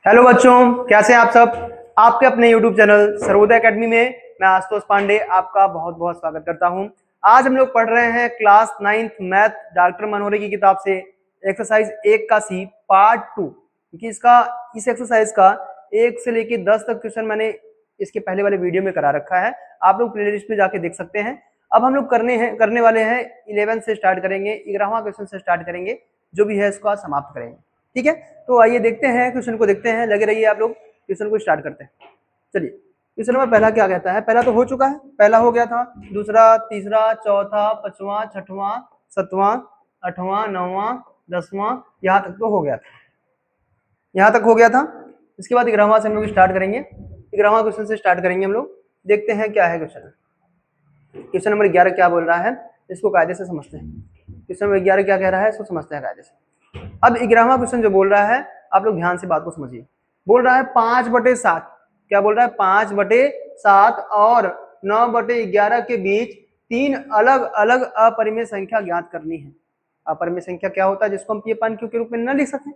Hello बच्चों, कैसे हैं आप सब। आपके अपने YouTube चैनल सर्वोदय एकेडमी में मैं आशुतोष पांडे आपका बहुत बहुत स्वागत करता हूं। आज हम लोग पढ़ रहे हैं क्लास 9th मैथ डॉक्टर मनोहरे की किताब से एक्सरसाइज 1 का सी पार्ट 2, क्योंकि इस एक्सरसाइज का 1 से लेके 10 तक क्वेश्चन मैंने इसके पहले वाले वीडियो में करा रखा है। आप लोग प्लेलिस्ट में जाके देख सकते हैं। अब हम लोग करने वाले हैं 11 से स्टार्ट करेंगे, 11वां क्वेश्चन से स्टार्ट करेंगे, जो भी है इसको समाप्त करेंगे। ठीक है, तो आइए देखते हैं क्वेश्चन को, देखते हैं, लगे रहिए आप लोग। क्वेश्चन को स्टार्ट करते हैं। चलिए, क्वेश्चन नंबर पहला क्या कहता है। पहला तो हो चुका है, पहला हो गया था, दूसरा, तीसरा, चौथा, पांचवा, छठवां, सातवां, आठवां, नौवां, 10वां, यहाँ तक तो हो गया था, यहाँ तक हो गया था। इसके बाद 11वां से हम लोग स्टार्ट करेंगे। 11वां क्वेश्चन से स्टार्ट करेंगे हम लोग। देखते हैं क्या है क्वेश्चन। क्वेश्चन नंबर 11 क्या बोल रहा है, इसको कायदे से समझते हैं। क्वेश्चन नंबर 11 क्या कह रहा है, इसको समझते हैं कायदे से। अब 11वां क्वेश्चन जो बोल रहा है, आप लोग ध्यान से बात को समझिए। बोल रहा है 5/7, क्या बोल रहा है, 5/7 और 9/11 के बीच 3 अलग अलग अपरिमेय संख्या ज्ञात करनी है। अपरिमेय संख्या क्या होता है, जिसको हम P/Q के रूप में न लिख सकें।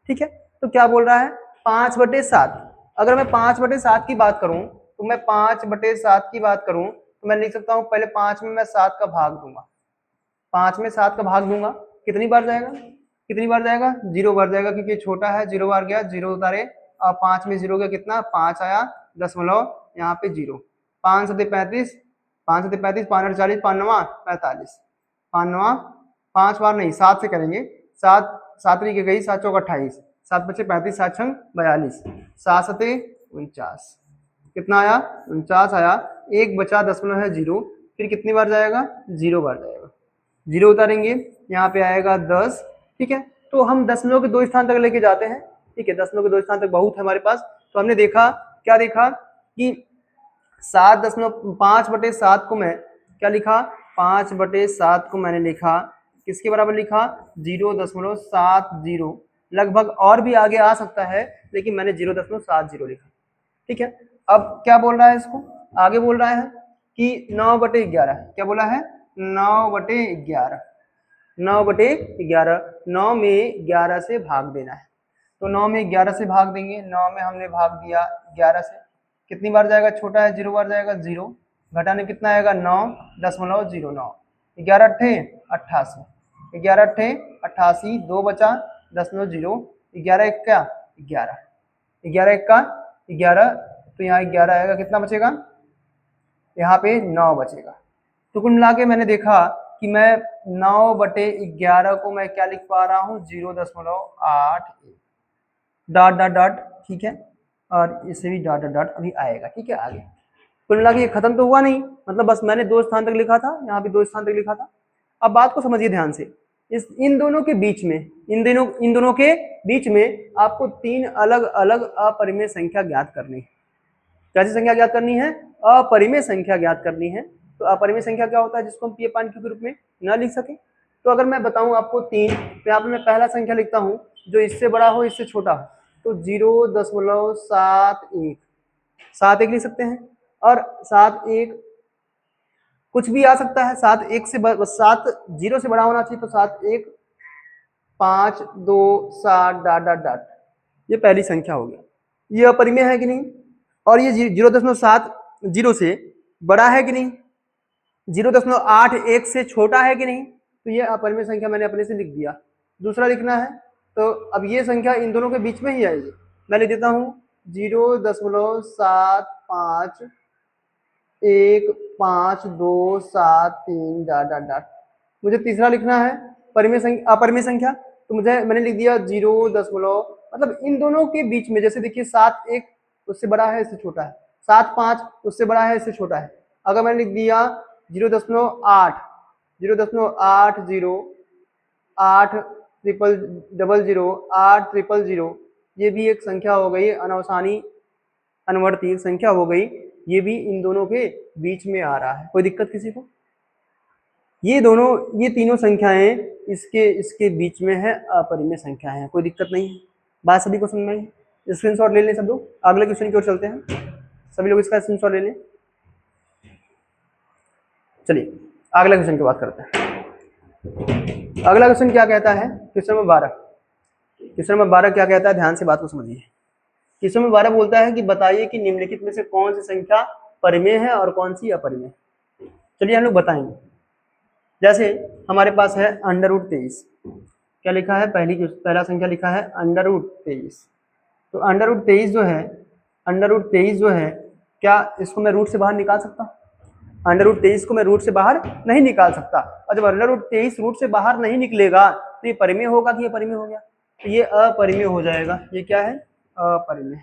ठीक है, तो क्या बोल रहा है, 5/7। अगर मैं 5/7 की बात करूं, तो मैं 5/7 की बात करूं तो मैं लिख सकता हूं, पहले 5 में मैं 7 का भाग दूंगा। 5 में 7 का भाग दूंगा, कितनी बार जाएगा, कितनी बार जाएगा, 0 बार जाएगा, क्योंकि छोटा है, 0 बार गया, 0 उतारे, और 5 में 0 गया, कितना, 5 आया, दशमलव यहाँ पे 0। 5 7 35, 5 7 35, 5 8 40, 5 9 45, 5 9 5 बार नहीं, 7 से करेंगे। 7 7 की गई, 7 चौक 28, 7 बचे 35, 7 छंग 42, 7 सते 49, कितना आया, 49 आया। एक बचा, दशमलव है 0, फिर कितनी बार जाएगा, 0 बार जाएगा, 0 उतारेंगे, यहाँ पे आएगा 10। ठीक है, तो हम दशमलव के 2 स्थान तक लेके जाते हैं। ठीक है, दशमलव के 2 स्थान तक बहुत है हमारे पास। तो हमने देखा, क्या देखा कि 5/7 को मैं क्या लिखा, 5/7 को मैंने लिखा किसके बराबर लिखा, 0.70। लगभग और भी आगे आ सकता है, लेकिन मैंने 0.70 लिखा। ठीक है, अब क्या बोल रहा है, इसको आगे बोल रहा है कि 9/11, क्या बोला है, 9/11, 9/11, 9 में 11 से भाग देना है। तो 9 में 11 से भाग देंगे, 9 में हमने भाग दिया 11 से, कितनी बार जाएगा, छोटा है, 0 बार जाएगा, 0 घटाने कितना आएगा, 9.09, 11 अट्ठे 88, 11 अट्ठे 88, 2 बचा, 10.0, 11 एक क्या, 11, 11 एक का 11, तो यहाँ 11 आएगा, कितना बचेगा, यहाँ पे 9 बचेगा। तो कुल मिला के मैंने देखा कि मैं 9/11 को मैं क्या लिख पा रहा हूँ, 0.81, डॉट डॉट डॉट। ठीक है, और इससे भी डॉट डॉट डॉट अभी आएगा। ठीक है, आगे कुल मिला के ये खत्म तो हुआ नहीं, मतलब बस मैंने 2 स्थान तक लिखा था, यहाँ भी 2 स्थान तक लिखा था। अब बात को समझिए ध्यान से, इन दोनों के बीच में, इन दोनों के बीच में आपको 3 अलग अलग अपरिमेय संख्या ज्ञात करनी है। कैसी संख्या ज्ञात करनी है, अपरिमेय संख्या ज्ञात करनी है। तो अपरिमेय संख्या क्या होता है, जिसको हम P/Q के रूप में न लिख सके। तो अगर मैं बताऊं आपको 3, तो यहाँ पे मैं पहला संख्या लिखता हूं जो इससे बड़ा हो, इससे छोटा हो, तो 0.71, 7 1 लिख सकते हैं। और 7 1 कुछ भी आ सकता है, 7 1 से 7 0 से बड़ा होना चाहिए, तो 7 1 5 2 7 डॉट डॉट डॉट, ये पहली संख्या हो गया। ये अपरिमेय है कि नहीं, और ये 0.7 0 से बड़ा है कि नहीं, 0.81 से छोटा है कि नहीं, तो ये अपरिमेय संख्या मैंने अपने से लिख दिया। दूसरा लिखना है, तो अब ये संख्या इन दोनों के बीच में ही आएगी। मैं लिख देता हूँ 0.75215273 डॉट डॉट डॉट। मुझे तीसरा लिखना है अपरिमेय संख्या, तो मैंने लिख दिया 0. मतलब इन दोनों के बीच में, जैसे देखिए 7 1 उससे बड़ा है, इससे छोटा है, 7 5 उससे बड़ा है, इससे छोटा है। अगर मैंने लिख दिया 0.8 0.80 8 000 8 000, ये भी एक संख्या हो गई, अनवसानी अनवर्ती संख्या हो गई। ये भी इन दोनों के बीच में आ रहा है, कोई दिक्कत किसी को। ये तीनों संख्याएं इसके बीच में है, अपरिमेय संख्या है, कोई दिक्कत नहीं है। बात सभी को समझ में आई। स्क्रीनशॉट ले लें सब लोग, अगले क्वेश्चन की ओर चलते हैं। सभी लोग इसका स्क्रीनशॉट ले लें। चलिए अगला क्वेश्चन की बात करते हैं। अगला क्वेश्चन क्या कहता है, क्वेश्चन नंबर 12। क्वेश्चन नंबर 12 क्या कहता है, ध्यान से बात को समझिए। किसमें 12 बोलता है कि बताइए कि निम्नलिखित में से कौन सी संख्या परिमेय है और कौन सी अपरिमेय। चलिए हम लोग बताएंगे। जैसे हमारे पास है √23, क्या लिखा है, पहला संख्या लिखा है √23। तो √23 जो है, √23 जो है, क्या इसको मैं रूट से बाहर निकाल सकता हूँ? √23 को मैं रूट से बाहर नहीं निकाल सकता। और जब √23 रूट से बाहर नहीं निकलेगा तो ये परिमेय होगा कि ये परिमेय हो गया? तो ये अपरिमेय हो जाएगा। ये क्या है? अपरिमेय,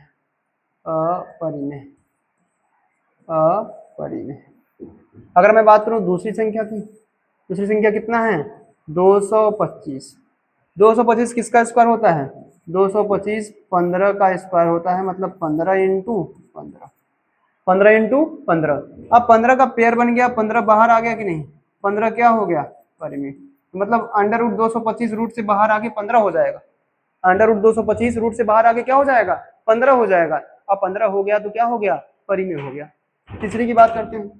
अपरिमेय, अपरिमेय। अगर मैं बात करूं दूसरी संख्या की, दूसरी संख्या कितना है? 225। 225 किसका स्क्वायर होता है? 225 15 का स्क्वायर होता है, मतलब 15 इंटू 15, 15 इंटू 15। अब 15 का पेयर बन गया, 15 बाहर आ गया कि नहीं? 15 क्या हो गया? परिमेय। मतलब √225 रूट से बाहर आके 15 हो जाएगा। √225 रूट से बाहर आके क्या हो जाएगा? 15 हो जाएगा। अब 15 हो गया तो क्या हो गया? परिमेय हो गया। तीसरी की बात करते हैं,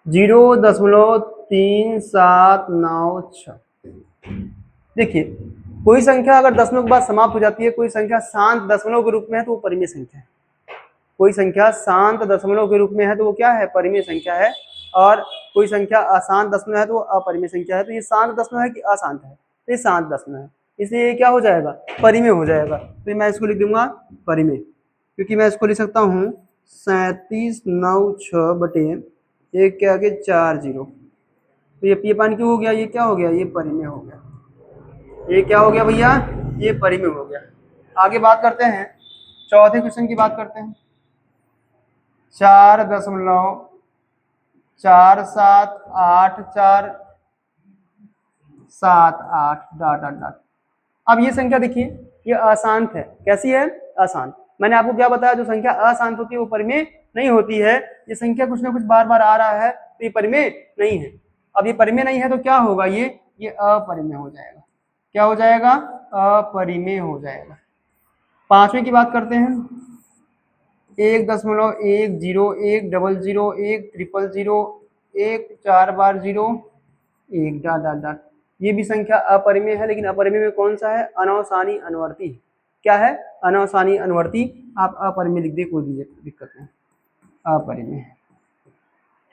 0.3796। देखिए, कोई संख्या अगर दशमलव के बाद समाप्त हो जाती है, कोई संख्या शांत दशमलव के रूप में है तो वो परिमेय संख्या है। कोई संख्या शांत दशमलव के रूप में है तो वो क्या है? परिमेय संख्या है। और कोई संख्या अशांत दशमलव है तो वो अपरिमेय संख्या है। तो ये शांत दशमलव है कि अशांत है? तो ये शांत दशमलव है, इसलिए ये क्या हो जाएगा? परिमेय हो जाएगा। तो मैं इसको लिख दूंगा परिमेय, क्योंकि मैं इसको लिख सकता हूँ 3796 बटे एक के आगे 4 0। तो ये पान क्यों हो गया? ये क्या हो गया? ये परिमेय हो गया। ये क्या हो गया भैया? ये परिमेय हो गया। आगे बात करते हैं, चौथे क्वेश्चन की बात करते हैं। 4.478478 ... अब ये संख्या देखिए, ये अशांत है। कैसी है? अशांत। मैंने आपको क्या बताया? जो संख्या अशांत होती है वो परिमेय नहीं होती है। ये संख्या कुछ ना कुछ बार बार आ रहा है तो ये परिमेय नहीं है। अब ये परिमेय नहीं है तो क्या होगा? ये अपरिमेय हो जाएगा। क्या हो जाएगा? अपरिमेय हो जाएगा। पांचवें की बात करते हैं, 1.10 100 100 1 4 बार 0 1 ... ये भी संख्या अपरिमेय है, लेकिन अपरिमेय में कौन सा है? अनवसानी अनुवर्ती। क्या है? अनवसानी अनुवर्ती। आप अपरिमेय लिख दे, कोई दिक्कत नहीं, अपरिमेय।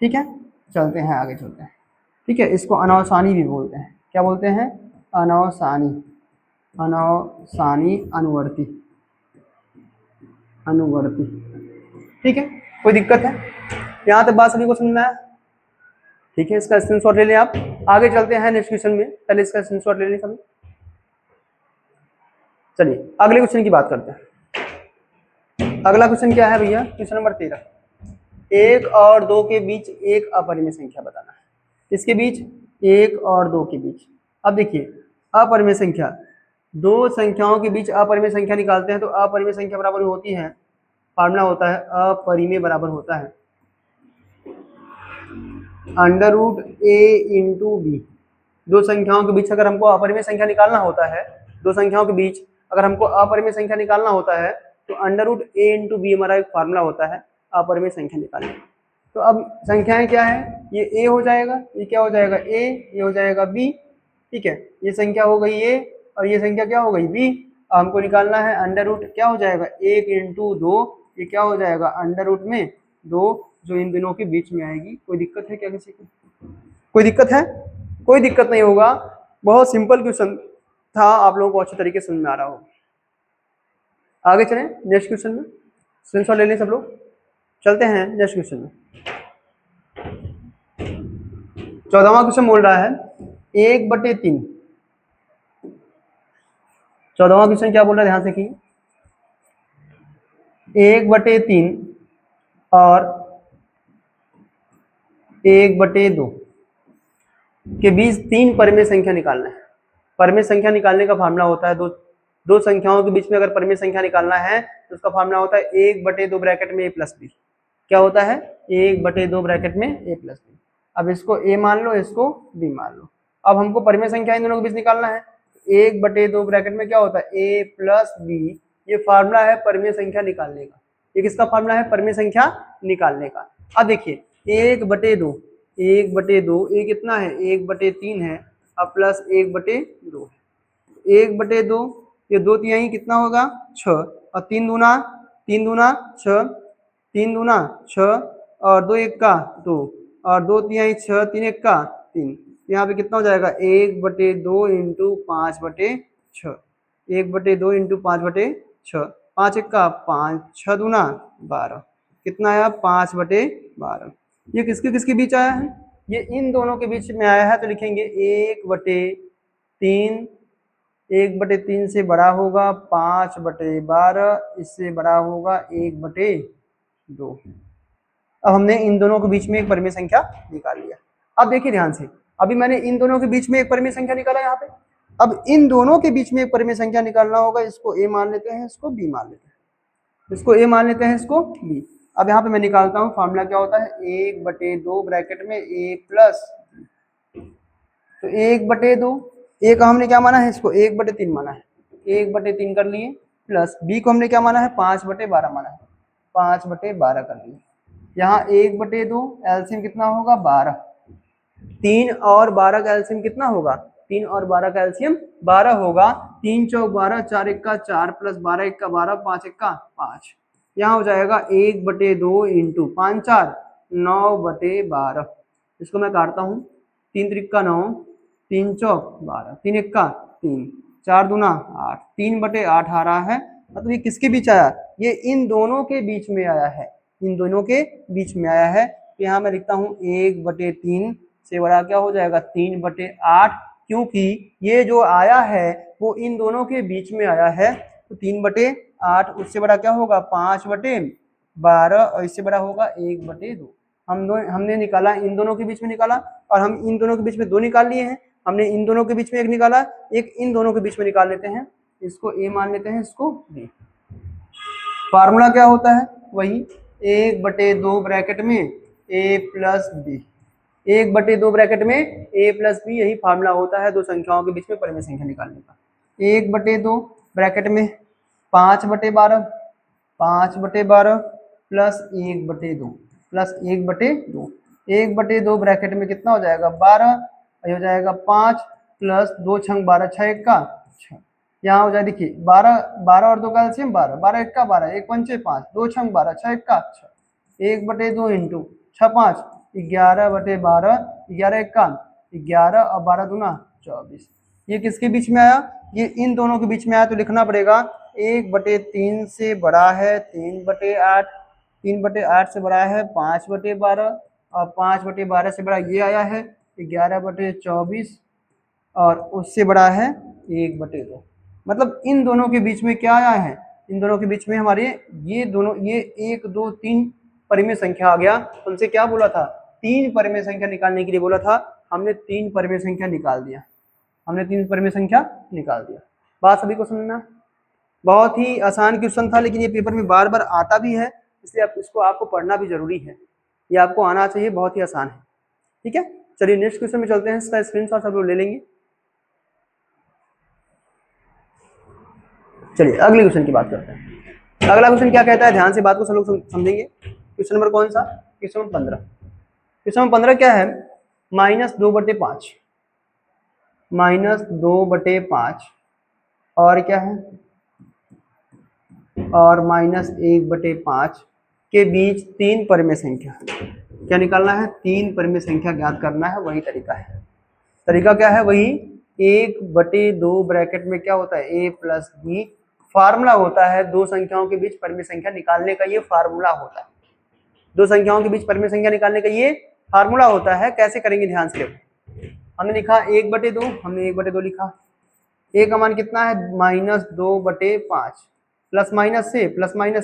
ठीक है, चलते हैं आगे, चलते हैं। ठीक है, इसको अनवसानी भी बोलते हैं। क्या बोलते हैं? अनवसानी, अनवसानी अनुवर्ती, अनुवर्ती। ठीक है, कोई दिक्कत है? यहाँ तक बात सभी को समझ में आया? ठीक है, इसका स्क्रीनशॉट ले लें आप। आगे चलते हैं नेक्स्ट क्वेश्चन में, पहले इसका स्क्रीनशॉट ले लें सभी। चलिए अगले क्वेश्चन की बात करते हैं। अगला क्वेश्चन क्या है भैया? क्वेश्चन नंबर 13, 1 और 2 के बीच एक अपरिमेय संख्या बताना है। इसके बीच 1 और 2 के बीच। अब देखिए, अपरिमेय संख्या, दो संख्याओं के बीच अपरिमेय संख्या निकालते हैं तो अपरिमेय संख्या बराबर होती है, फार्मूला होता है अपरिमेय बराबर होता है √a × b। दो संख्याओं के बीच अगर हमको अपरिमेय संख्या निकालना होता है, दो संख्याओं के बीच अगर हमको अपरिमेय संख्या निकालना होता है तो √a × b हमारा एक फार्मूला होता है अपरिमेय संख्या निकालने का। तो अब संख्याएं क्या है? ये a हो जाएगा, ये क्या हो जाएगा? a, ये हो जाएगा b। ठीक है, ये संख्या हो गई a और ये संख्या क्या हो गई? b। हमको निकालना है √ क्या हो जाएगा? 1 × 2, ये क्या हो जाएगा? √2, जो इन दोनों के बीच में आएगी। कोई दिक्कत है क्या किसी को? कोई दिक्कत है? कोई दिक्कत नहीं होगा, बहुत सिंपल क्वेश्चन था, आप लोगों को अच्छे तरीके से समझ में आ रहा होगा। आगे चलें नेक्स्ट क्वेश्चन में, स्क्रीनशॉट ले लें सब लोग। चलते हैं नेक्स्ट क्वेश्चन में। 14वां क्वेश्चन बोल रहा है 1/3। 14वां क्वेश्चन क्या बोल रहा है? ध्यान से देखिए, 1/3 और 1/2 के बीच 3 परिमेय संख्या निकालना है। परिमेय संख्या निकालने का फार्मूला होता है, दो संख्याओं के बीच में अगर परिमेय संख्या निकालना है तो उसका फार्मूला होता है 1/2 ब्रैकेट में a + b। क्या होता है? 1/2 ब्रैकेट में a + b। अब इसको a मान लो, इसको b मान लो। अब हमको परिमेय संख्या इन दोनों के बीच निकालना है। 1/2 ब्रैकेट में क्या होता है? a + b। ये फार्मूला है परिमेय संख्या निकालने का। ये किसका फार्मूला है? परिमेय संख्या निकालने का। अब देखिए, 1/2, 1/2, ये कितना है? 1/3 है, अब + 1/2 है। 1/2 ये 2 तिहाई कितना होगा 6, और 3 दूना 6, 3 दूना 6, और 2 एक का 2, और 2 तिहाई 6, 3 एक का 3। यहाँ पे कितना हो जाएगा 1/2 इंटू 5/6, 1/2 इंटू 5/6, 5 एक का 5, 6 दूना 12, कितना आया 5/12। ये किसके किसके बीच आया है, ये इन दोनों के बीच में आया है, तो लिखेंगे 1/3, 1/3 से बड़ा होगा 5/12, इससे बड़ा होगा 1/2। अब हमने इन दोनों के बीच में एक परिमेय संख्या निकाल लिया। अब देखिए ध्यान से, अभी मैंने इन दोनों के बीच में एक परिमेय संख्या निकाला यहाँ पे। अब इन दोनों के बीच में एक परिमेय संख्या निकालना होगा, इसको ए मान लेते हैं, इसको बी मान लेते हैं, इसको ए मान लेते हैं, इसको बी। अब यहाँ पे मैं निकालता हूँ, फॉर्मूला क्या होता है 1/2 ब्रैकेट में a प्लस, तो 1/2, ए का हमने क्या माना है, इसको 1/3 माना है, 1/3 कर लिए, प्लस बी को हमने क्या माना है 5/12 माना है, 5/12 कर लिए। यहाँ 1/2 एलसीएम कितना होगा 12, 3 और 12 का एलसीएम कितना होगा, 3 और 12 का एलसीएम 12 होगा। 3 चौक 12, 4 एक का 4, प्लस 12 एक का 12, 5 एक का 5। यहाँ हो जाएगा 1/2 इंटू 5 4 9/12। इसको मैं काटता हूँ, 3 त्रिक का 9, 3 चौक 12, 3 एक का 3, 4 दूना 8, 3/8 आ रहा है। मतलब ये किसके बीच आया, ये इन दोनों के बीच में आया है, इन दोनों के बीच में आया है। तो यहाँ मैं लिखता हूँ 1/3 से बड़ा क्या हो जाएगा 3/8, क्योंकि ये जो आया है वो इन दोनों के बीच में आया है। तो 3/8 उससे बड़ा क्या होगा 5/12, और इससे बड़ा होगा 1/2। हमने निकाला इन दोनों के बीच में निकाला, और हम इन दोनों के बीच में 2 निकाल लिए हैं। हमने इन दोनों के बीच में 1 निकाला, एक इन दोनों के बीच में निकाल लेते हैं, इसको ए मान लेते हैं, इसको बी। फार्मूला क्या होता है, वही 1/2 ब्रैकेट में a प्लस बी, 1/2 ब्रैकेट में a प्लस बी, यही फार्मूला होता है दो संख्याओं के बीच में परिमेय संख्या निकालने का। 1/2 ब्रैकेट में 5/12, 5/12 प्लस 1/2 प्लस 1/2, 1/2 ब्रैकेट में कितना हो जाएगा 12, ये हो जाएगा 5, प्लस 2 छंग 12, 6 एक का 6। यहाँ हो जाए देखिए 12, 12 और 2 का एलसीएम 12, 12 एक का 12, 1 पंचे 5, 2 छंग 12, 6 एक का 6, 1/2 इंटू 6 5, 11/12, 11 एक का 11, और 12 दूना 24। ये किसके बीच में आया, ये इन दोनों के बीच में आया, तो लिखना पड़ेगा 1/3 से बड़ा है 3/8, 3/8 से बड़ा है 5/12, और 5/12 से बड़ा ये आया है 11/24, और उससे बड़ा है 1/2। मतलब इन दोनों के बीच में क्या आया है, इन दोनों के बीच में हमारे ये दोनों, ये 1 2 3 परिमेय संख्या आ गया। तुमसे क्या बोला था, 3 परिमेय संख्या निकालने के लिए बोला था, हमने 3 परिमेय संख्या निकाल दिया, हमने 3 परिमेय संख्या निकाल दिया। बात सभी को समझना, बहुत ही आसान क्वेश्चन था, लेकिन ये पेपर में बार बार आता भी है, इसलिए इसको आपको पढ़ना भी जरूरी है, ये आपको आना चाहिए, बहुत ही आसान है। ठीक है, चलिए नेक्स्ट क्वेश्चन में चलते हैं, इसका स्क्रीनशॉट सब लोग ले लेंगे। चलिए अगले क्वेश्चन की बात करते हैं। अगला क्वेश्चन क्या कहता है, ध्यान से बात को सब लोग समझेंगे। क्वेश्चन नंबर कौन सा, क्वेश्चन नंबर 15। क्वेश्चन नंबर 15 क्या है, -2/5, -2/5, और क्या है, और -1/5 के बीच 3 परिमेय संख्या क्या निकालना है, 3 परिमेय संख्या ज्ञात करना है। वही तरीका है, तरीका क्या है, वही 1/2 ब्रैकेट में क्या होता है a प्लस बी, फार्मूला होता है दो संख्याओं के बीच परिमेय संख्या निकालने का, ये फार्मूला होता है, दो संख्याओं के बीच परिमेय संख्या निकालने का ये फार्मूला होता है। कैसे करेंगे ध्यान से देखो, हमने लिखा 1/2, हमने 1/2 लिखा, a का मान कितना है -2/5, प्लस माइनस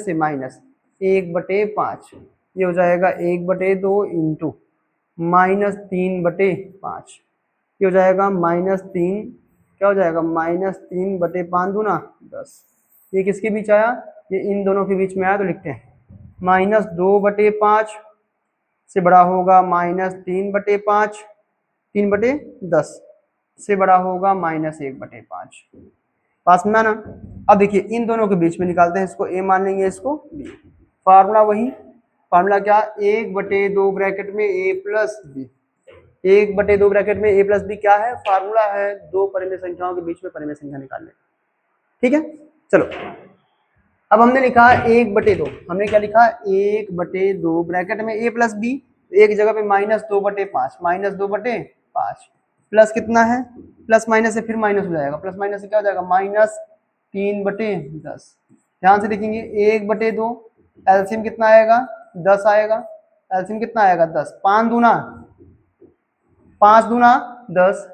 से माइनस 1/5, ये हो जाएगा 1/2 इंटू -3/5, ये हो जाएगा -3, क्या हो जाएगा -3/5 दूना 10। ये किसके बीच आया, ये इन दोनों के बीच में आया, तो लिखते हैं -2/5 से बड़ा होगा -3/5, 3/10 से बड़ा होगा -1/5। पास में आना। अब देखिए इन दोनों के बीच में निकालते हैं, इसको a मान लेंगे, इसको b। फार्मूला वही, फार्मूला क्या, 1/2 ब्रैकेट में a प्लस बी, 1/2 ब्रैकेट में a प्लस बी क्या है, फार्मूला है दो परिमेय संख्याओं के बीच में परिमेय संख्या निकालने का। ठीक है, चलो अब हमने लिखा 1/2, हमने क्या लिखा 1/2 ब्रैकेट में a प्लस बी, एक जगह पे -2/5, -2/5 प्लस कितना है, प्लस माइनस से फिर माइनस हो जाएगा, प्लस माइनस से क्या हो जाएगा -3/10। ध्यान से देखेंगे 1/2 एलसीएम कितना आएगा 10 आएगा, एलसीएम कितना आएगा 10, 5 दूना 10,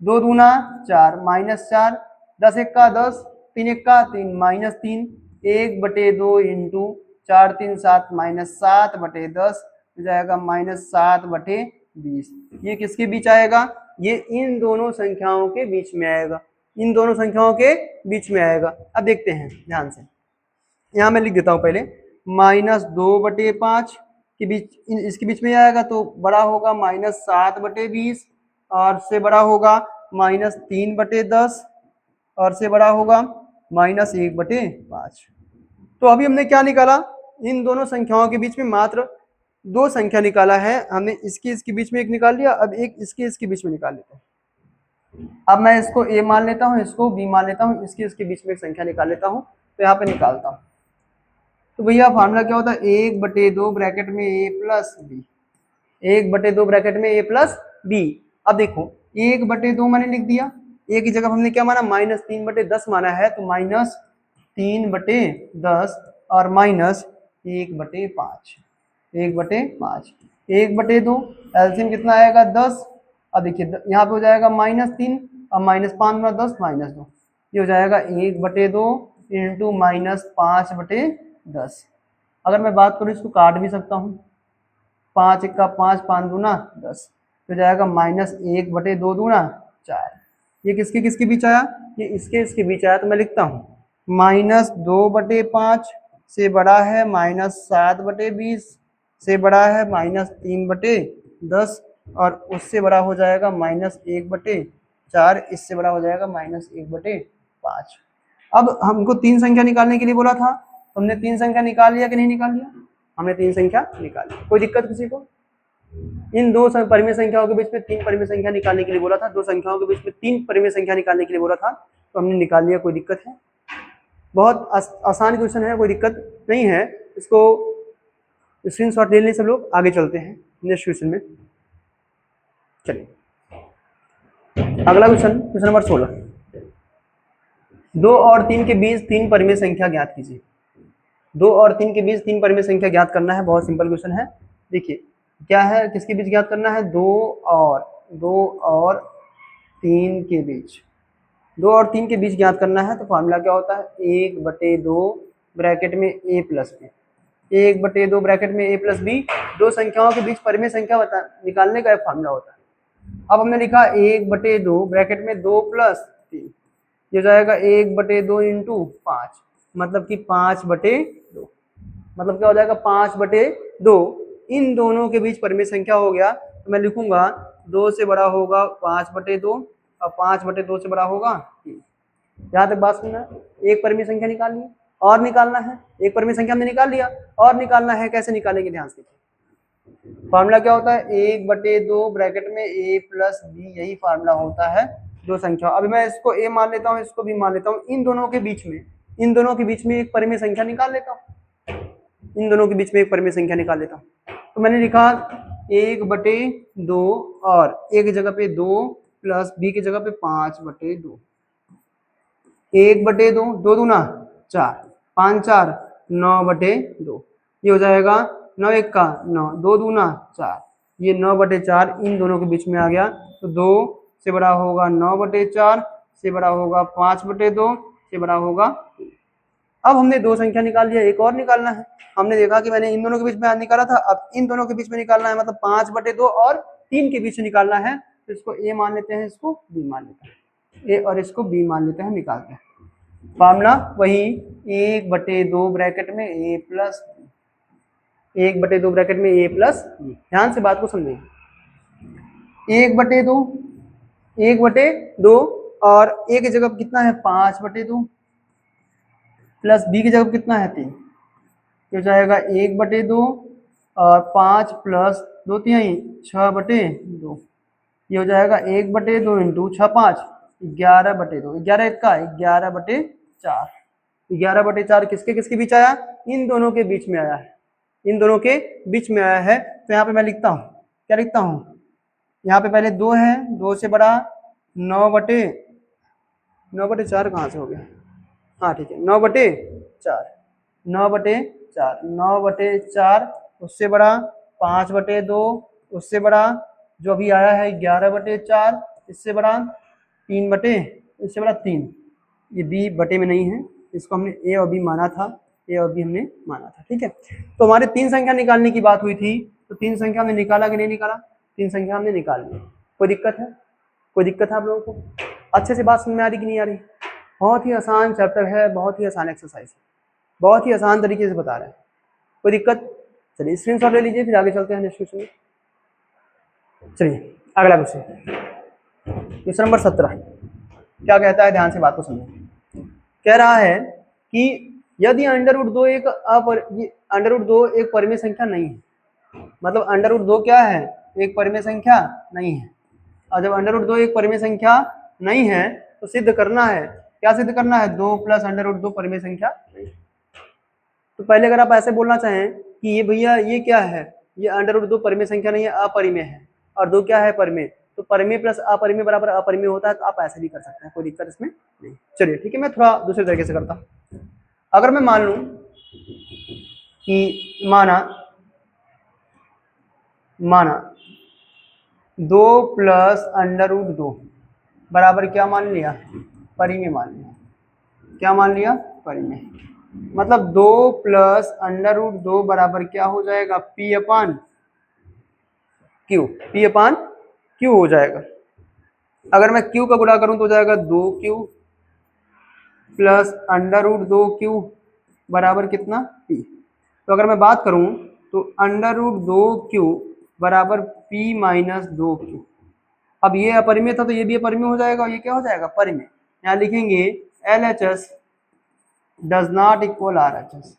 2 दूना 4 -4, 10 एक का 10, 3 एक का 3 -3, 1/2 इंटू 4 3 7 -7/10 हो जाएगा -7/20। ये किसके बीच आएगा, ये इन दोनों संख्याओं के बीच में आएगा, इन दोनों संख्याओं के बीच में आएगा। अब देखते हैं ध्यान से, यहाँ मैं लिख देता हूँ पहले, -2/5 के बीच, इसके बीच में आएगा तो बड़ा होगा -7/20, और से बड़ा होगा -3/10, और से बड़ा होगा -1/5। तो अभी हमने क्या निकाला, इन दोनों संख्याओं के बीच में मात्र 2 संख्या निकाला है हमने, इसके बीच में एक निकाल लिया, अब एक इसके बीच में निकाल लेते हैं। अब मैं इसको a मान लेता हूँ, इसको b मान लेता हूँ, इसके बीच में एक संख्या निकाल लेता हूँ, तो यहाँ पे निकालता हूँ। तो भैया फार्मूला क्या होता है 1/2 ब्रैकेट में a प्लस बी, 1/2 ब्रैकेट में a प्लस बी। अब देखो 1/2 मैंने लिख दिया, a की जगह हमने क्या माना -3/10 माना है, तो -3/10 और -1/5, 1/5, 1/2 एलसीएम कितना आएगा 10। अब देखिए यहाँ पे हो जाएगा -3 और -5 में 10 -2, ये हो जाएगा 1/2 इंटू -5/10। अगर मैं बात करूँ इसको काट भी सकता हूँ, 5 एक का 5, 5 दूना 10, तो जाएगा -1/2 दूना 4। ये किसके बीच आया, ये इसके बीच आया, तो मैं लिखता हूँ -2/5 से बड़ा है -7/20, से बड़ा है -3/10, और उससे बड़ा हो जाएगा -1/4, इससे बड़ा हो जाएगा -1/5। अब हमको 3 संख्या निकालने के लिए बोला था, हमने 3 संख्या निकाल लिया कि नहीं निकाल लिया, हमने 3 संख्या निकाल ली। कोई दिक्कत किसी को, इन 2 परिमेय संख्याओं के बीच में 3 परिमेय संख्या निकालने के लिए बोला था, 2 संख्याओं के बीच में 3 परिमेय संख्या निकालने के लिए बोला था, तो हमने निकाल लिया। कोई दिक्कत है, बहुत आसान क्वेश्चन है, कोई दिक्कत नहीं है, इसको स्क्रीनशॉट ले लें सब लोग। आगे चलते हैं नेक्स्ट क्वेश्चन में। चलिए अगला क्वेश्चन, क्वेश्चन नंबर 16, 2 और 3 के बीच 3 परिमेय संख्या ज्ञात कीजिए। 2 और 3 के बीच 3 परिमेय संख्या ज्ञात करना है, बहुत सिंपल क्वेश्चन है। देखिए क्या है, किसके बीच ज्ञात करना है, 2 और 3 के बीच, 2 और 3 के बीच ज्ञात करना है। तो फार्मूला क्या होता है 1/2 ब्रैकेट में a प्लस बी, 1/2 ब्रैकेट में a प्लस बी, 2 संख्याओं के बीच परिमेय संख्या निकालने का फार्मूला होता है। अब हमने लिखा 1/2 ब्रैकेट में 2 + 3, ये जाएगा 1/2 इंटू 5, मतलब कि 5/2, मतलब क्या हो जाएगा 5/2। इन दोनों के बीच परिमेय संख्या हो गया, तो मैं लिखूंगा 2 से बड़ा होगा 5/2 और 5/2 से बड़ा होगा 3। यहाँ तक बात सुनना, एक परिमेय संख्या निकालनी है और निकालना है, एक परिमेय संख्या हमने निकाल लिया और निकालना है, कैसे निकालेंगे ध्यान से देखिए। फार्मूला क्या होता है 1/2 ब्रैकेट में a प्लस बी, यही फार्मूला होता है 2 संख्या। अभी मैं इसको a मान लेता हूँ, इसको b मान लेता हूँ, इन दोनों के बीच में एक परिमेय संख्या निकाल लेता हूँ, इन दोनों के बीच में एक परिमेय संख्या निकाल लेता हूँ। तो मैंने लिखा 1/2 और a की जगह पे 2 प्लस b की जगह पे 5/2, 1/2, 2 दूना 4, 5 4 9/2, ये हो जाएगा 9 1 का 9, 2 दूना 4, ये 9/4 इन दोनों के बीच में आ गया। तो 2 से बड़ा होगा 9/4, से बड़ा होगा 5/2, से बड़ा होगा। अब हमने 2 संख्या निकाल लिया, एक और निकालना है। हमने देखा कि मैंने इन दोनों के बीच में निकाला था, अब इन दोनों के बीच में निकालना है, मतलब 5/2 और 3 के बीच में निकालना है। तो इसको a मान लेते हैं, इसको b मान लेते हैं, a और इसको b मान लेते हैं, निकालते हैं। फार्मूला वही 1/2 ब्रैकेट में a प्लस, 1/2 ब्रैकेट में a प्लस b। ध्यान से बात को समझेंगे, 1/2 और a की जगह कितना है 5/2 प्लस b की जगह कितना है 3, तो जाएगा 1/2 और 5 प्लस 2 3 6/2, ये हो जाएगा 1/2 इंटू 6 5 11/2, 11 1 का 11/2, 4। 11/4 किसके किसके बीच आया? इन दोनों के बीच में आया है, इन दोनों के बीच में आया है। तो यहाँ पे मैं लिखता हूँ, क्या लिखता हूँ, यहाँ पे पहले 2 है, 2 से बड़ा 9/4 कहाँ से हो गया, हाँ ठीक है 9/4, 9/4, 9/4 उससे बड़ा 5/2, उससे बड़ा जो अभी आया है 11/4, इससे बड़ा 3 ये बी बटे में नहीं है, इसको हमने ए और बी माना था, ए और बी हमने माना था, ठीक है। तो हमारे 3 संख्या निकालने की बात हुई थी, तो 3 संख्या हमने निकाला कि नहीं निकाला? 3 संख्या हमने निकाल ली। कोई दिक्कत है? कोई दिक्कत है आप लोगों को? अच्छे से बात समझ में आ रही कि नहीं आ रही? बहुत ही आसान चैप्टर है, बहुत ही आसान एक्सरसाइज है, बहुत ही आसान तरीके से बता रहे हैं। कोई दिक्कत? चलिए स्क्रीनशॉट ले लीजिए, फिर आगे चलते हैं नेक्स्ट क्वेश्चन में। चलिए अगला क्वेश्चन, क्वेश्चन नंबर 17 क्या कहता है, ध्यान से बात को समझिए। कह रहा है कि यदि √2 एक √2 एक परिमेय संख्या नहीं है, मतलब √2 क्या है? एक परिमेय संख्या नहीं है। और जब √2 एक परिमेय संख्या नहीं है तो सिद्ध करना है, क्या सिद्ध करना है? 2 + √2 परिमेय संख्या नहीं। तो पहले अगर आप ऐसे बोलना चाहें कि ये भैया ये क्या है, ये √2 परिमेय संख्या नहीं है, अपरिमेय है, और 2 क्या है? परिमेय। तो परिमेय प्लस अपरिमेय बराबर अपरिमेय होता है, तो आप ऐसे भी कर सकते हैं, कोई दिक्कत इसमें नहीं। चलिए ठीक है, मैं थोड़ा दूसरे तरीके से करता हूँ। अगर मैं मान लूं कि माना 2 + √2 बराबर क्या मान लिया? परिमेय मान लिया। क्या मान लिया? परिमेय। मतलब 2 + √2 बराबर क्या हो जाएगा? P/Q, P/Q हो जाएगा। अगर मैं Q का गुणा करूं तो हो जाएगा 2Q + √2Q बराबर कितना? P। तो अगर मैं बात करूं तो √2Q बराबर P - 2Q। अब ये अपरिमेय था तो ये भी अपरिमेय हो जाएगा, और ये क्या हो जाएगा? परिमेय। यहाँ लिखेंगे LHS does not equal RHS,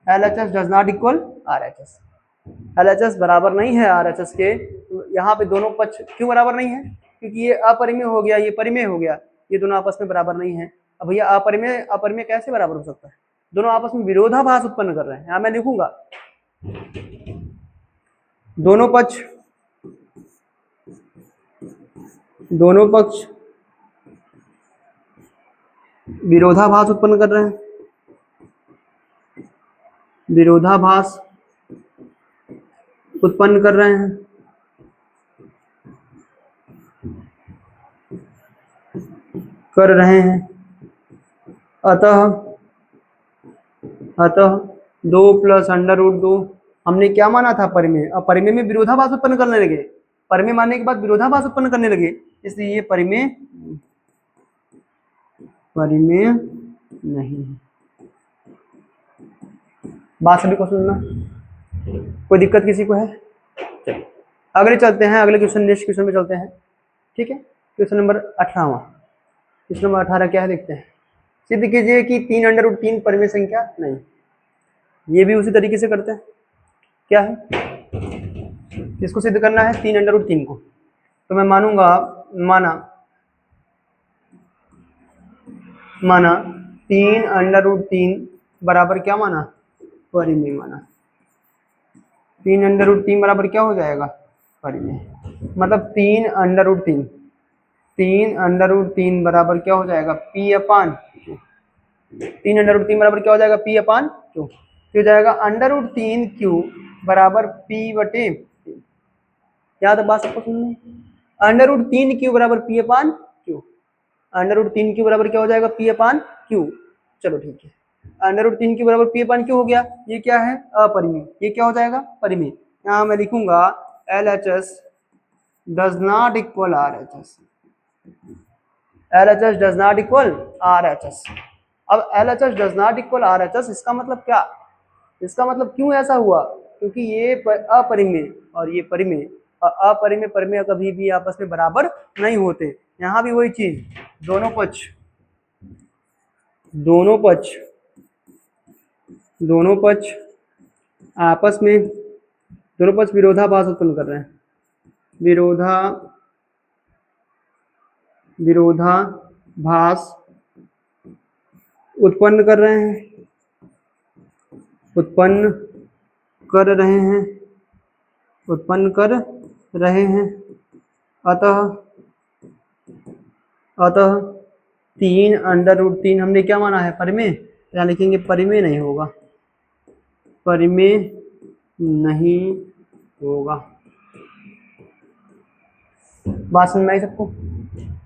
LHS does not equal RHS, LHS बराबर नहीं है RHS के। तो यहाँ पे दोनों पक्ष क्यों बराबर नहीं है? क्योंकि ये अपरिमेय हो गया, ये परिमेय हो गया, ये दोनों आपस में बराबर नहीं है। अब भैया अपरिमेय अपरिमेय कैसे बराबर हो सकता है? दोनों आपस में विरोधाभास उत्पन्न कर रहे हैं। यहाँ मैं लिखूंगा दोनों पक्ष विरोधाभास उत्पन्न कर रहे हैं, विरोधाभास उत्पन्न कर रहे हैं। अतः 2 + √2 हमने क्या माना था? परिमेय। अब परिमेय में विरोधाभास उत्पन्न करने लगे, परिमेय मानने के बाद विरोधाभास उत्पन्न करने लगे, इसलिए ये परिमेय नहीं है। बात सभी को सुनना, कोई दिक्कत किसी को है? चलिए अगले चलते हैं, अगले क्वेश्चन, नेक्स्ट क्वेश्चन में चलते हैं, ठीक है। Question number 18। क्वेश्चन नंबर 18 क्या है देखते हैं। सिद्ध कीजिए कि 3 √3 परिमेय संख्या नहीं। ये भी उसी तरीके से करते हैं। क्या है, किसको सिद्ध करना है? 3 √3 को। तो मैं मानूंगा, माना 3 √3 बराबर क्या माना? परिमेय माना। 3 √3 बराबर क्या हो जाएगा? परिमेय। मतलब 3 √3 बराबर क्या हो जाएगा? P/Q। 3 √3 बराबर क्या हो जाएगा? P/Q। हो जाएगा √3Q बराबर P/3। क्या तक बात सबको सुननी? √3Q बराबर P/Q। √3Q बराबर क्या हो जाएगा? P/Q। चलो ठीक है, √3Q बराबर P/Q हो गया। ये क्या है? अपरिमेय। ये क्या हो जाएगा? परिमेय। यहाँ मैं लिखूंगा LHS does not equal RHS, LHS does not equal RHS। अब LHS does not equal RHS, इसका मतलब क्या? इसका मतलब क्यों ऐसा हुआ? क्योंकि ये अपरिमेय और ये परिमेय, और अपरिमेय परिमेय कभी भी आपस में बराबर नहीं होते। यहाँ भी वही चीज, दोनों पक्ष आपस में, दोनों पक्ष विरोधाभास उत्पन्न कर रहे हैं, विरोधाभास उत्पन्न कर रहे हैं, उत्पन्न कर रहे हैं, उत्पन्न कर रहे हैं। अतः अतः 3√3 हमने क्या माना है, परिमेय। यहाँ लिखेंगे परिमेय नहीं होगा, परिमेय नहीं होगा। बात समझ में आई सबको?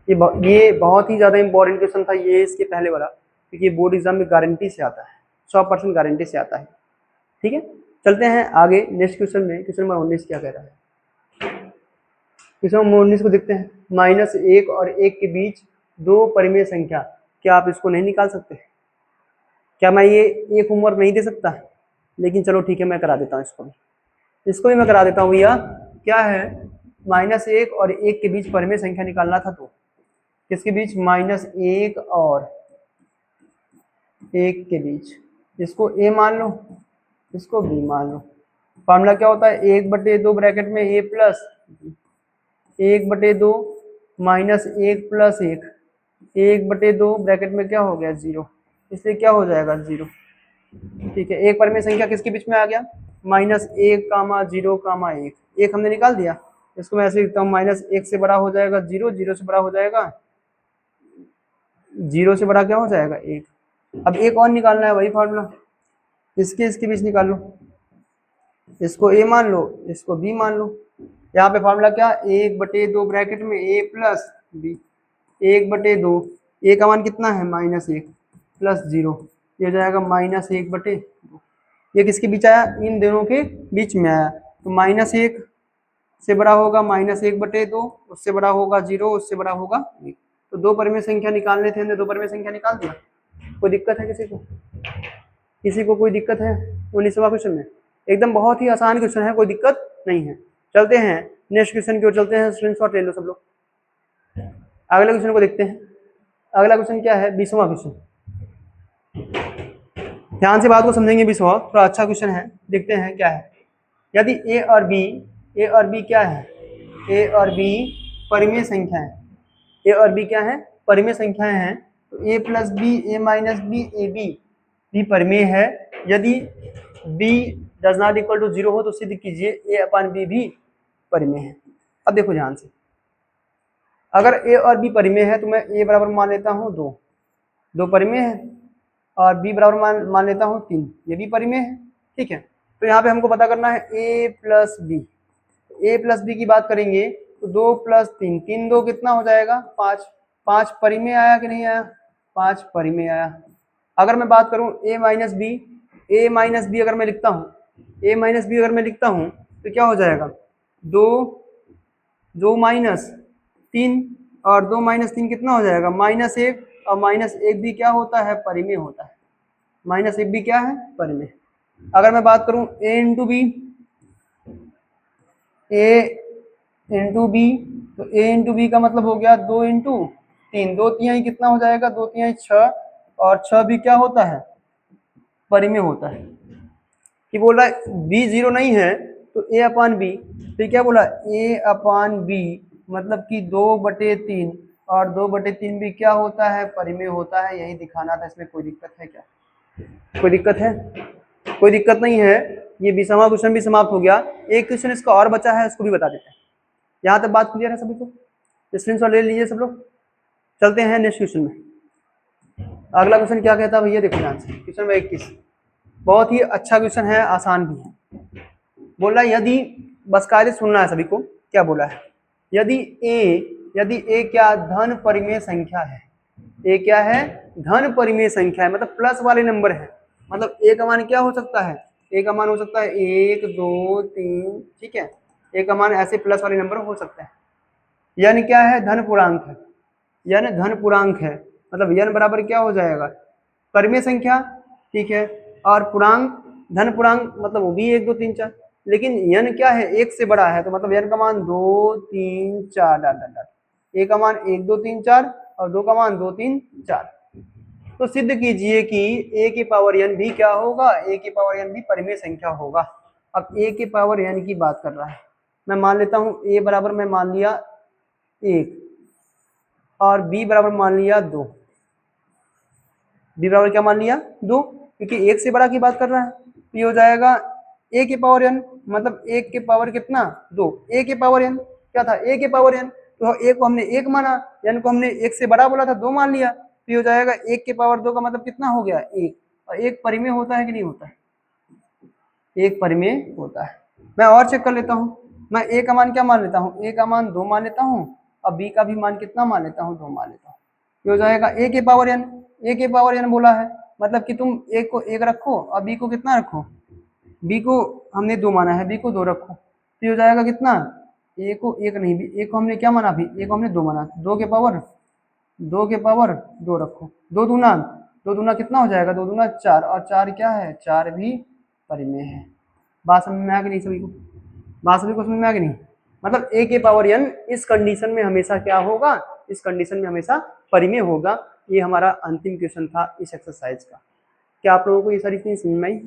ये बहुत ही ज्यादा इंपॉर्टेंट क्वेश्चन था ये, इसके पहले वाला, क्योंकि बोर्ड एग्जाम में गारंटी से आता है, 100% गारंटी से आता है। ठीक है, चलते हैं आगे नेक्स्ट क्वेश्चन में। क्वेश्चन नंबर 19 क्या कह रहा है? क्वेश्चन नंबर 19 को देखते हैं। -1 और 1 के बीच दो परिमेय संख्या, क्या आप इसको नहीं निकाल सकते? क्या मैं ये एक होमवर्क नहीं दे सकता? लेकिन चलो ठीक है, मैं करा देता हूँ इसको भी मैं करा देता हूँ भैया। क्या है, -1 और 1 के बीच परिमेय संख्या निकालना था, तो किसके बीच? -1 और 1 के बीच। इसको a मान लो, इसको b मान लो। फॉर्मूला क्या होता है? 1/2 ब्रैकेट में a प्लस 1/2 -1 प्लस 1, 1/2 ब्रैकेट में क्या हो गया? 0, इसलिए क्या हो जाएगा? 0। ठीक है, एक परिमेय संख्या किसके बीच में आ गया? -1, -0, -1। एक हमने निकाल दिया, इसको मैं ऐसे लिखता हूँ, -1 से बड़ा हो जाएगा 0, 0 से बड़ा हो जाएगा 0 से बड़ा क्या हो जाएगा? 1। अब एक और निकालना है, वही फॉर्मूला, इसके बीच निकाल लो। इसको a मान लो, इसको b मान लो। यहाँ पे फॉर्मूला क्या? 1/2 ब्रैकेट में a प्लस b, 1/2, a का मान कितना है? -1 प्लस 0, ये हो जाएगा -1/2। ये किसके बीच आया? इन दोनों के बीच में आया। तो -1 से बड़ा होगा -1/2, उससे बड़ा होगा 0, उससे बड़ा होगा 1। तो दो परिमेय संख्या निकालने थे, हमने दो परिमेय संख्या निकाल दिया। कोई दिक्कत है किसी को? किसी को कोई दिक्कत है? 19वां क्वेश्चन में एकदम बहुत ही आसान क्वेश्चन है, कोई दिक्कत नहीं है। चलते हैं नेक्स्ट क्वेश्चन की ओर चलते हैं। स्क्रीनशॉट ले लो सब लोग। अगले क्वेश्चन को देखते हैं। अगला क्वेश्चन क्या है? 20वां क्वेश्चन। ध्यान से बात को समझेंगे। 20वां थोड़ा अच्छा क्वेश्चन है, देखते हैं क्या है। यदि a और b क्या है? a और b परिमेय संख्या है। a और b क्या है? परिमेय संख्याएं हैं। तो a plus B, a minus B, A B भी परिमेय है। यदि b does not equal to 0 हो तो सिद्ध कीजिए a/b भी परिमेय है। अब देखो ध्यान से, अगर a और b परिमेय है तो मैं a बराबर मान लेता हूँ 2, 2 परिमेय है, और b बराबर मान लेता हूँ 3, ये भी परिमेय है। ठीक है, तो यहाँ पे हमको पता करना है a plus B. a plus B की बात करेंगे तो 2 प्लस 3, 3 2 कितना हो जाएगा? 5। 5 परिमेय आया कि नहीं आया? 5 परिमेय आया। अगर मैं बात करूं a माइनस बी अगर मैं लिखता हूं, तो क्या हो जाएगा? 2 माइनस 3, और 2 माइनस 3 कितना हो जाएगा? -1, और -1 भी क्या होता है? परिमेय होता है। -1 भी क्या है? परिमेय। अगर मैं बात करूं a इंटू बी, तो a इंटू बी का मतलब हो गया 2 इंटू 3, 2 तिहाई कितना हो जाएगा? 2 तिहाई 6, और 6 भी क्या होता है? परिमेय होता है। कि बोल रहा है b 0 नहीं है तो a/b, तो क्या बोला? a/b मतलब कि 2/3, और 2/3 भी क्या होता है? परिमेय होता है। यही दिखाना था। इसमें कोई दिक्कत है क्या? कोई दिक्कत है? कोई दिक्कत नहीं है। ये 20वां क्वेश्चन भी समाप्त हो गया। एक क्वेश्चन इसका और बचा है, उसको भी बता देते हैं। यहाँ तक बात क्लियर है सभी को? स्क्रीनशॉट ले लीजिए सब लोग। चलते हैं नेक्स्ट क्वेश्चन में। अगला क्वेश्चन क्या कहता है भैया? देखो ध्यान से, क्वेश्चन नंबर 21 बहुत ही अच्छा क्वेश्चन है, आसान भी है। बोला यदि, बस कायदे सुनना है सभी को, क्या बोला है? यदि a क्या धन परिमेय संख्या है? a क्या है? धन परिमेय संख्या है, मतलब प्लस वाले नंबर है। मतलब a का मान क्या हो सकता है? a का मान हो सकता है 1 2 3, ठीक है। a का मान ऐसे प्लस वाले नंबर हो सकता है। यन क्या है? धन पूर्णांक है। यन धन पूर्णांक है, मतलब यन बराबर क्या हो जाएगा? परिमेय संख्या, ठीक है। और पूर्णांक, धन पूर्णांक मतलब वो भी 1 2 3 4, लेकिन यन क्या है? 1 से बड़ा है, तो मतलब यन का मान 2 3 4 डाट डाट डाट, ए का मान 1 2 3 4 और 2 का मान 2 3 4। तो सिद्ध कीजिए कि a की पावर n भी क्या होगा? a की पावर n भी परिमेय संख्या होगा। अब a की पावर n की बात कर रहा है, मैं मान लेता हूं a बराबर मैं मान लिया 1 और b बराबर मान लिया 2। बी बराबर क्या मान लिया 2, क्योंकि 1 से बड़ा की बात कर रहा है। तो ये हो जाएगा a के पावर n, मतलब 1 के पावर कितना 2, a के पावर n क्या था a के पावर n, तो a को हमने 1 माना, n को हमने 1 से बड़ा बोला था 2 मान लिया। तो ये हो जाएगा 1 के पावर 2 का मतलब कितना हो गया 1, और 1 परिमेय होता है कि नहीं होता है, 1 परिमेय होता है। मैं और चेक कर लेता हूँ, मैं a का मान क्या मान लेता हूँ, a का मान 2 मान लेता हूँ, और b का भी मान कितना मान लेता हूँ 2 मान लेता हूँ। ये हो जाएगा a के पावर n, a के पावर n बोला है मतलब कि तुम a को 1 रखो और b को कितना रखो, b को हमने 2 माना है, b को 2 रखो। तो ये हो जाएगा कितना, a को 1 नहीं, a को हमने क्या माना अभी, a को हमने 2 माना, 2 के पावर 2 रखो, 2 दूना कितना हो जाएगा, 2 दूना 4, और 4 क्या है, 4 भी परिमेय है। बात समझ में आ गई नहीं सभी को, बात सभी को समझ में आ गई नहीं, मतलब a के पावर n इस कंडीशन में हमेशा क्या होगा, इस कंडीशन में हमेशा परिमेय होगा। ये हमारा अंतिम क्वेश्चन था इस एक्सरसाइज का। क्या आप लोगों को ये सारी चीजें समझ में आई?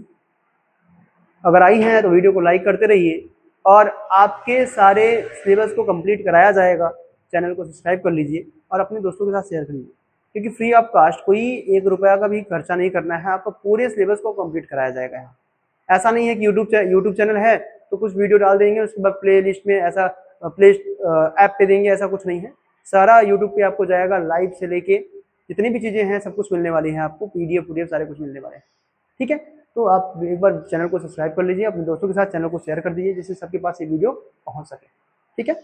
अगर आई हैं तो वीडियो को लाइक करते रहिए, और आपके सारे सिलेबस को कंप्लीट कराया जाएगा। चैनल को सब्सक्राइब कर लीजिए और अपने दोस्तों के साथ शेयर कर लीजिए, क्योंकि फ्री ऑफ कास्ट कोई 1 रुपया का भी खर्चा नहीं करना है, आपको पूरे सिलेबस को कंप्लीट कराया जाएगा यहाँ। ऐसा नहीं है कि यूट्यूब चैनल है तो कुछ वीडियो डाल देंगे उसके बाद प्ले लिस्ट में ऐसा प्ले ऐप पे देंगे, ऐसा कुछ नहीं है। सारा यूट्यूब पे आपको जाएगा, लाइव से लेके जितनी भी चीज़ें हैं सब कुछ मिलने वाली हैं आपको, पीडीएफ सारे कुछ मिलने वाले हैं। ठीक है, तो आप एक बार चैनल को सब्सक्राइब कर लीजिए, अपने दोस्तों के साथ चैनल को शेयर कर दीजिए जिससे सबके पास ये वीडियो पहुंच सके। ठीक है,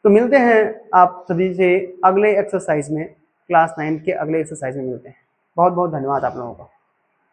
तो मिलते हैं आप सभी से अगले एक्सरसाइज में, क्लास 9 के अगले एक्सरसाइज में मिलते हैं। बहुत बहुत धन्यवाद आप लोगों का।